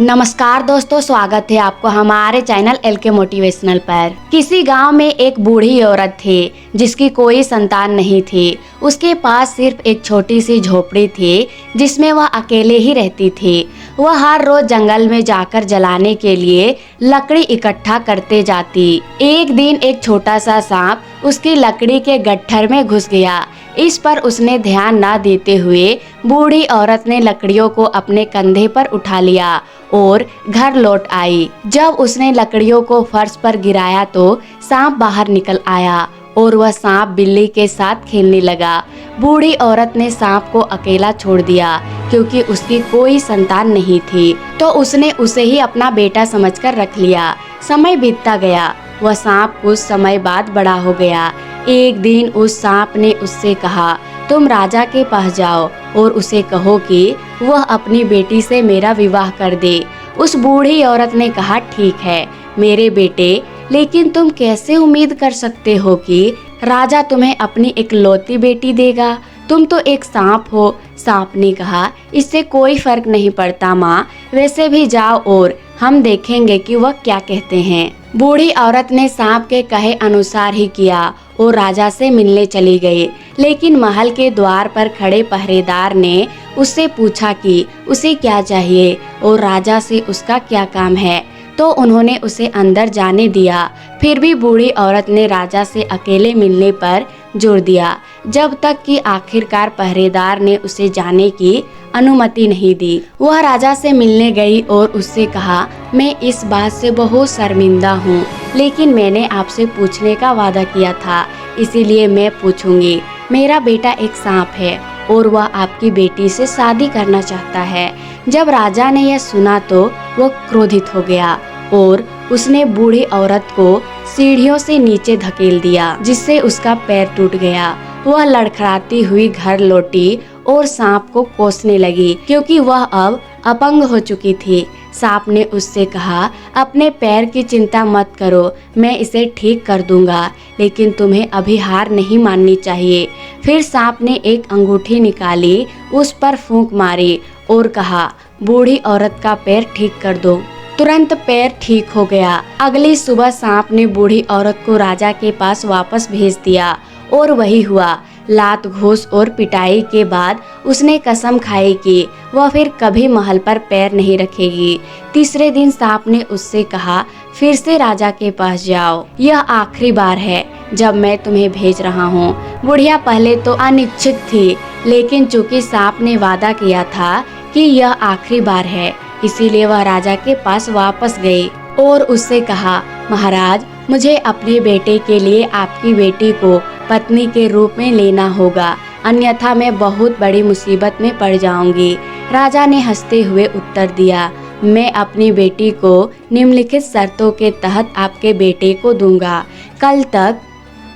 नमस्कार दोस्तों, स्वागत है आपको हमारे चैनल LK मोटिवेशनल पर। किसी गांव में एक बूढ़ी औरत थी जिसकी कोई संतान नहीं थी। उसके पास सिर्फ एक छोटी सी झोपड़ी थी जिसमें वह अकेले ही रहती थी। वह हर रोज जंगल में जाकर जलाने के लिए लकड़ी इकट्ठा करते जाती। एक दिन एक छोटा सा सांप उसकी लकड़ी के गट्ठर में घुस गया। इस पर उसने ध्यान न देते हुए बूढ़ी औरत ने लकड़ियों को अपने कंधे पर उठा लिया और घर लौट आई। जब उसने लकड़ियों को फर्श पर गिराया तो सांप बाहर निकल आया और वह सांप बिल्ली के साथ खेलने लगा। बूढ़ी औरत ने सांप को अकेला छोड़ दिया क्योंकि उसकी कोई संतान नहीं थी, तो उसने उसे ही अपना बेटा समझकर रख लिया। समय बीतता गया, वह सांप कुछ समय बाद बड़ा हो गया। एक दिन उस सांप ने उससे कहा, तुम राजा के पास जाओ और उसे कहो कि वह अपनी बेटी से मेरा विवाह कर दे। उस बूढ़ी औरत ने कहा, ठीक है मेरे बेटे, लेकिन तुम कैसे उम्मीद कर सकते हो कि राजा तुम्हें अपनी इकलौती बेटी देगा? तुम तो एक सांप हो। सांप ने कहा, इससे कोई फर्क नहीं पड़ता माँ, वैसे भी जाओ और हम देखेंगे कि वह क्या कहते हैं। बूढ़ी औरत ने सांप के कहे अनुसार ही किया और राजा से मिलने चली गई। लेकिन महल के द्वार पर खड़े पहरेदार ने उससे पूछा कि उसे क्या चाहिए और राजा से उसका क्या काम है, तो उन्होंने उसे अंदर जाने दिया। फिर भी बूढ़ी औरत ने राजा से अकेले मिलने पर जोर दिया, जब तक कि आखिरकार पहरेदार ने उसे जाने की अनुमति नहीं दी। वह राजा से मिलने गई और उससे कहा, मैं इस बात से बहुत शर्मिंदा हूँ, लेकिन मैंने आपसे पूछने का वादा किया था, इसीलिए मैं पूछूंगी। मेरा बेटा एक सांप है और वह आपकी बेटी से शादी करना चाहता है। जब राजा ने यह सुना तो वह क्रोधित हो गया और उसने बूढ़ी औरत को सीढ़ियों से नीचे धकेल दिया, जिससे उसका पैर टूट गया। वह लड़खड़ाती हुई घर लौटी और सांप को कोसने लगी क्योंकि वह अब अपंग हो चुकी थी। सांप ने उससे कहा, अपने पैर की चिंता मत करो, मैं इसे ठीक कर दूंगा, लेकिन तुम्हें अभी हार नहीं माननी चाहिए। फिर सांप ने एक अंगूठी निकाली, उस पर फूंक मारी और कहा, बूढ़ी औरत का पैर ठीक कर दो। तुरंत पैर ठीक हो गया। अगली सुबह सांप ने बूढ़ी औरत को राजा के पास वापस भेज दिया और वही हुआ। लात घूस और पिटाई के बाद उसने कसम खाई कि वह फिर कभी महल पर पैर नहीं रखेगी। तीसरे दिन सांप ने उससे कहा, फिर से राजा के पास जाओ, यह आखिरी बार है जब मैं तुम्हें भेज रहा हूँ। बुढ़िया पहले तो अनिच्छुक थी, लेकिन चूंकि सांप ने वादा किया था कि यह आखिरी बार है, इसीलिए वह राजा के पास वापस गई और उससे कहा, महाराज, मुझे अपने बेटे के लिए आपकी बेटी को पत्नी के रूप में लेना होगा, अन्यथा मैं बहुत बड़ी मुसीबत में पड़ जाऊंगी। राजा ने हंसते हुए उत्तर दिया, मैं अपनी बेटी को निम्नलिखित शर्तों के तहत आपके बेटे को दूंगा। कल तक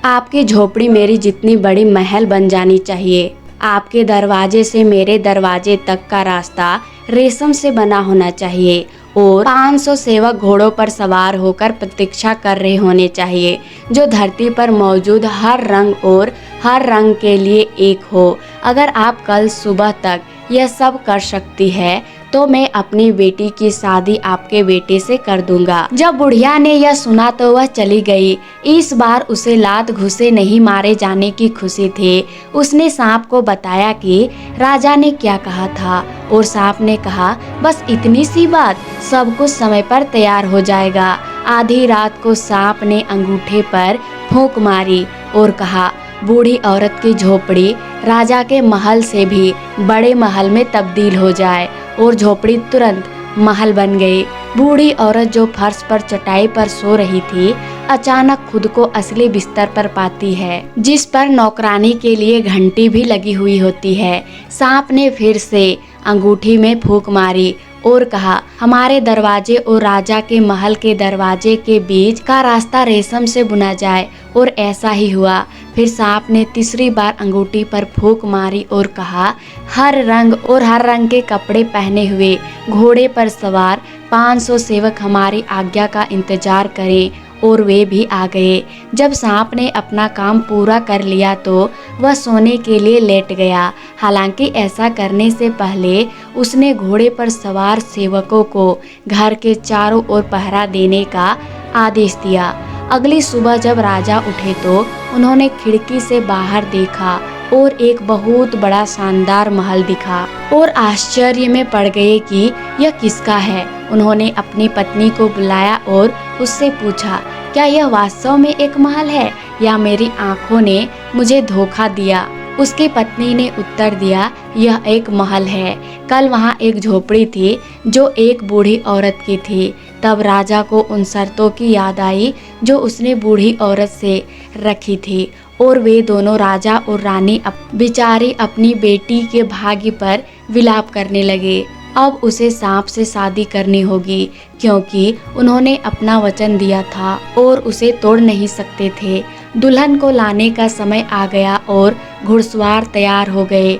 आपकी झोपड़ी मेरी जितनी बड़ी महल बन जानी चाहिए। आपके दरवाजे से मेरे दरवाजे तक का रास्ता रेशम से बना होना चाहिए और 500 सेवक घोड़ों पर सवार होकर प्रतीक्षा कर रहे होने चाहिए, जो धरती पर मौजूद हर रंग और हर रंग के लिए एक हो। अगर आप कल सुबह तक यह सब कर सकती है तो मैं अपनी बेटी की शादी आपके बेटे से कर दूंगा। जब बुढ़िया ने यह सुना तो वह चली गई। इस बार उसे लात घुसे नहीं मारे जाने की खुशी थी। उसने सांप को बताया कि राजा ने क्या कहा था और सांप ने कहा, बस इतनी सी बात, सब कुछ समय पर तैयार हो जाएगा। आधी रात को सांप ने अंगूठे पर फूंक मारी और कहा, बूढ़ी औरत की झोपड़ी राजा के महल से भी बड़े महल में तब्दील हो जाए और झोपड़ी तुरंत महल बन गई। बूढ़ी औरत जो फर्श पर चटाई पर सो रही थी, अचानक खुद को असली बिस्तर पर पाती है, जिस पर नौकरानी के लिए घंटी भी लगी हुई होती है। सांप ने फिर से अंगूठी में फूंक मारी और कहा, हमारे दरवाजे और राजा के महल के दरवाजे के बीच का रास्ता रेशम से बुना जाए। और ऐसा ही हुआ। फिर सांप ने तीसरी बार अंगूठी पर फूंक मारी और कहा, हर रंग और हर रंग के कपड़े पहने हुए घोड़े पर सवार 500 सेवक हमारी आज्ञा का इंतजार करें और वे भी आ गए। जब सांप ने अपना काम पूरा कर लिया तो वह सोने के लिए लेट गया। हालांकि ऐसा करने से पहले उसने घोड़े पर सवार सेवकों को घर के चारों ओर पहरा देने का आदेश दिया। अगली सुबह जब राजा उठे तो उन्होंने खिड़की से बाहर देखा और एक बहुत बड़ा शानदार महल दिखा और आश्चर्य में पड़ गए कि यह किसका है। उन्होंने अपनी पत्नी को बुलाया और उससे पूछा, क्या यह वास्तव में एक महल है या मेरी आंखों ने मुझे धोखा दिया? उसकी पत्नी ने उत्तर दिया, यह एक महल है। कल वहाँ एक झोपड़ी थी जो एक बूढ़ी औरत की थी। तब राजा को उन शर्तों की याद आई जो उसने बूढ़ी औरत से रखी थी और वे दोनों राजा और रानी बेचारी अपनी बेटी के भाग्य पर विलाप करने लगे। अब उसे सांप से शादी करनी होगी क्योंकि उन्होंने अपना वचन दिया था और उसे तोड़ नहीं सकते थे। दुल्हन को लाने का समय आ गया और घुड़सवार तैयार हो गए।